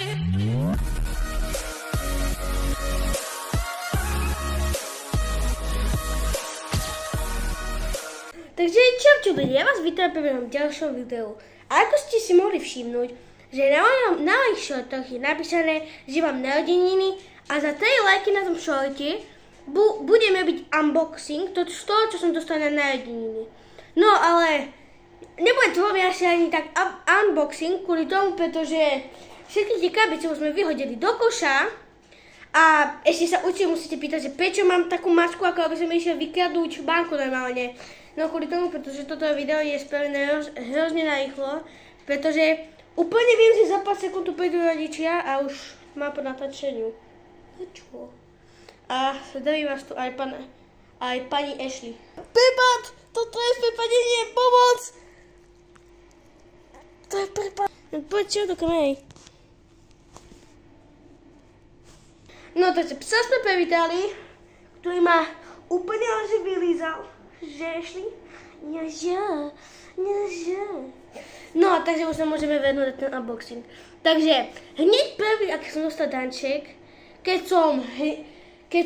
Takže čaute ľudia, ja vás vítam pri mojom ďalšom videu. A ako ste si mohli všimnúť, že na mojich shortoch je napísané, že mám narodeniny a za 3 lajky na tom shorte budeme byť unboxing z toho, čo som dostal na narodeniny. No ale nebude to veľmi asi ani tak unboxing kvôli tomu, pretože všetky tie krabice už sme vyhodili do koša. A ešte sa určite musíte pýtať, že prečo mám takú masku, ako aby som išiel vykradnúť banku normálne. No kvôli tomu, pretože toto video je spravené hrozne narýchlo, pretože úplne viem, že za pár sekúnd tu prídu rodičia a už má po natáčeniu. Čo? A zdraví vás tu aj pani Ashley. Prepad! Toto je prepadenie, pomoc! To je prepad. Poďte do kamery. No takže psa sme privítali, ktorý ma úplne že vylízal. Že Ashley? No a takže už sa môžeme vrhnúť na ten unboxing. Takže hneď prvý, ak som dostal danček, keď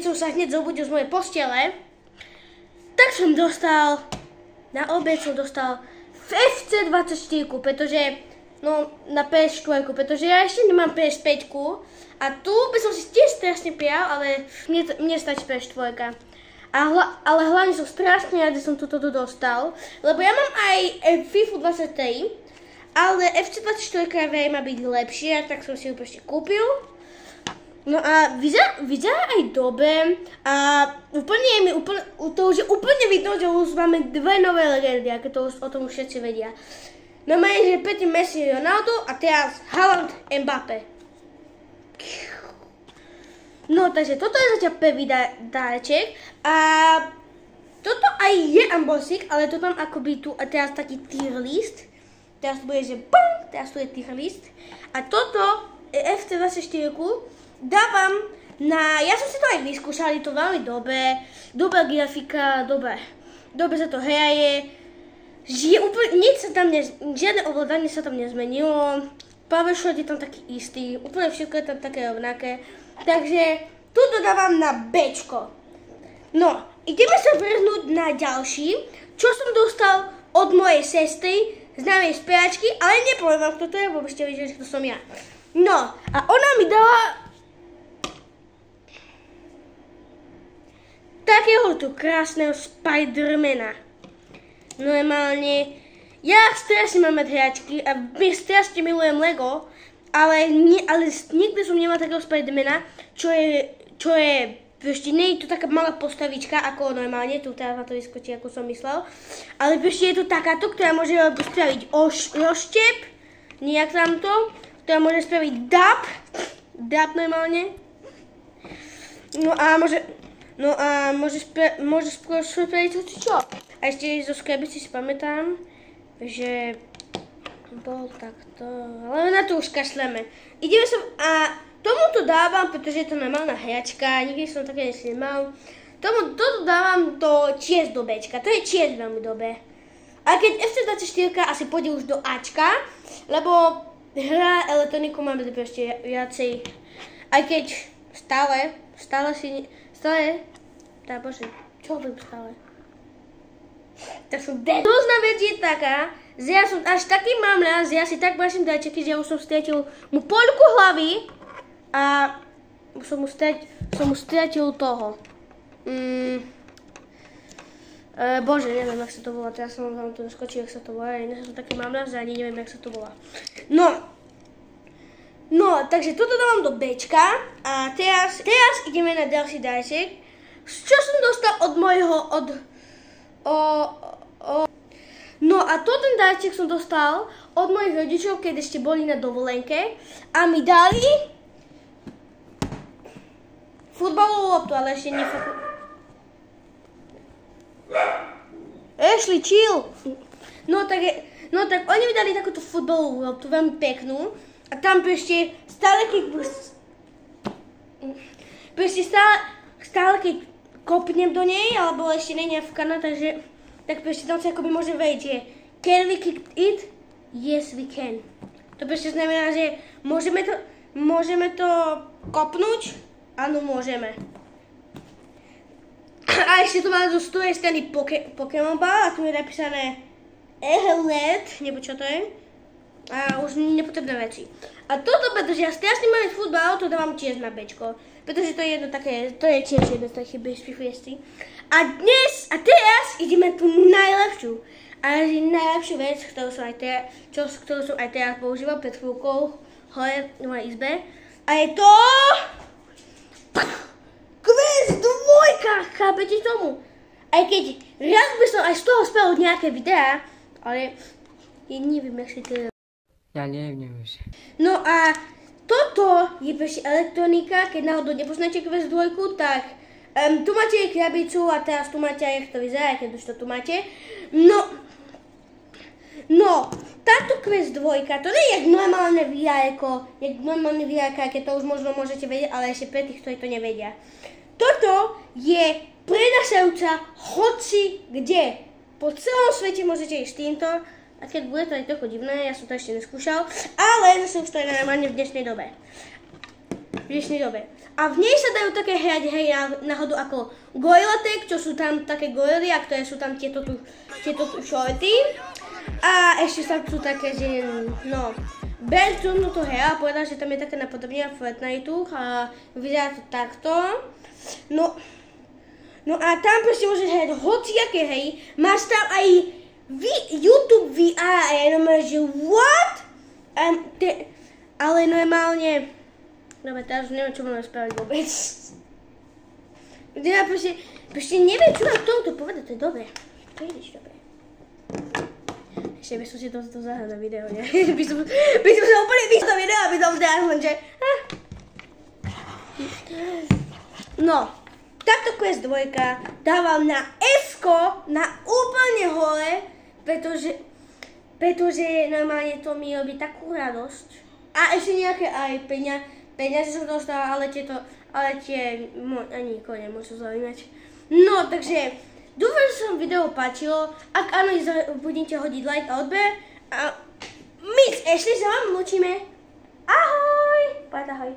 som sa hneď zobudil z mojej postele, tak som dostal, na obed som dostal FC24, pretože, no na PS4, pretože ja ešte nemám PS5 a tu by som si tiež strašne prijal, ale mne stačí PS4. Ale hlavne som strašne rád, že som toto dostal, lebo ja mám aj FIFA 23, ale FC24 má byť lepšie, tak som si ju proste kúpil. No a vyzerá aj dobre a to už je úplne vidno, že už máme dve nové legendy, aké to už o tom všetci vedia. Normálne, že predtým Messi, Ronaldo a teraz Haaland, Mbappé. No, takže toto je zatiaľ prvý darček a toto aj je unboxing, ale to mám akoby tu a teraz taký tier list. Teraz tu bude, že BAM! Teraz tu je tier list. A toto FC24 dávam na, ja som si to aj vyskúšal, je to veľmi dobré, dobrá grafika, dobre sa to hraje. Žiadne ovládanie sa tam nezmenilo. Powershot je tam taký istý, úplne všetko je tam také rovnaké. Takže tu dodávam na Bčko. No, ideme sa vrhnúť na ďalší, čo som dostal od mojej sestry, známej speváčky, ale nepoviem vám, kto to je, lebo ste videli, že to som ja. No, a ona mi dala takého tu krásneho Spidermana. Normálne, ja strašne mám hračky a strašne milujem Lego, ale nikdy som nemal takého Spidermana, čo je proste nie je to taká malá postavička ako normálne, tu teraz na to vyskočí, ako som myslel, ale proste je to takáto, ktorá môže spraviť rozštep, nejak tamto, ktorá môže spraviť dab normálne, no a môže spraviť čo. A ešte zo skrebici si pamätám, že bol takto, ale na to už kašleme. Ideme sa, a tomu to dávam, pretože je to normálna hračka, nikdy som také ešte nemal. Toto dávam do čiest do Bčka, to je čiest veľmi dobré. A keď FC24 asi pôjde už do Ačka, lebo hra elektroniku máme proste viacej. Aj keď stále, tá bože, čo hovorím stále? Tak som dead. Rôzna vec je taká, že ja som až taký mám rád, že ja si tak vážim darčeky, že ja už som stratil mu poľku hlavy a som mu stratil toho. Bože, neviem, jak sa to volá, teraz som vám tu naskočil, jak sa to volá, ja som taký mám rád, že ani neviem, jak sa to volá. No, takže toto dávam do Bčka a teraz ideme na ďalší darček, čo som dostal od mojho, No a ten darček som dostal od mojich rodičov, keď ešte boli na dovolenke a mi dali futbalovú loptu, ale ešte Ashley, chill! No tak oni mi dali takúto futbalovú loptu, veľmi peknú a tam proste stále keď kopnem do nej, alebo ešte nie je vkaná, takže tak proste tam sa akoby môže vedieť, že can we kick it? Yes, we can. To proste znamená, že môžeme Môžeme to kopnúť? Áno, môžeme. A ešte tu máme zo druhej strany Pokémon Ball a tu je napísané Elite, nebo čo to je. A už nepotrebné veci. A toto, pretože ja strašne mám futbal, to dávam tiež na Bčko. Pretože to je jedno také, to je tiež jedno také bezpifriesti. A teraz ideme tú najlepšiu. A najlepšiu vec, ktorú som aj teraz používal pred chvíľkou hore v mojej izbe. A je to... Quest 2, chápete tomu? Aj keď raz by som aj z toho spravil nejaké videá, ale neviem, jak si to je. Ja neviem už. No a toto je proste elektronika, keď náhodou nepoznáte Quest 2, tak tu máte krabicu a teraz tu máte aj, jak to vyzerá, keď už to tu máte. No, táto Quest 2, to nie je normálne VR, keď to už možno môžete vedieť, ale ešte pre tých, ktorí to nevedia. Toto je prenášajúca hoci kde. Po celom svete môžete ísť týmto, a keď bude to aj trochu divné, ja som to ešte neskúšal, ale zase už to je normálne v dnešnej dobe. A v nej sa dajú také hry náhodou ako Gorilla Tag, čo sú tam také gorily, a ktoré sú tam tieto tu shorty. A ešte sa sú také, že no, Ben som to hral, povedal, že tam je také napodobne Fortniteu a vyzerá to takto. No a tam proste môžeš hrať hociaké hry, máš tam aj YouTube VR a je normálne, že what? Ale normálne, dobre, teraz už neviem, čo mám spraviť vôbec. Ja proste neviem, čo mám k tomuto povedať, to je dobre. To je nič dobre. Ešte by som si to zahral na video, ne? By som sa úplne vyšlo video, aby som teraz len, že... No, táto Quest 2 dávam na F-ko, na úplne hore, pretože normálne to mi robí takú radosť. A ešte nejaké aj peniaze som dostala, ale tie ani nikoho nemôžu zaujímať. No, takže dúfam, že sa vám video páčilo. Ak áno, budete hodiť like a odber. A my ešte sa vám učíme. Ahoj! Ahoj.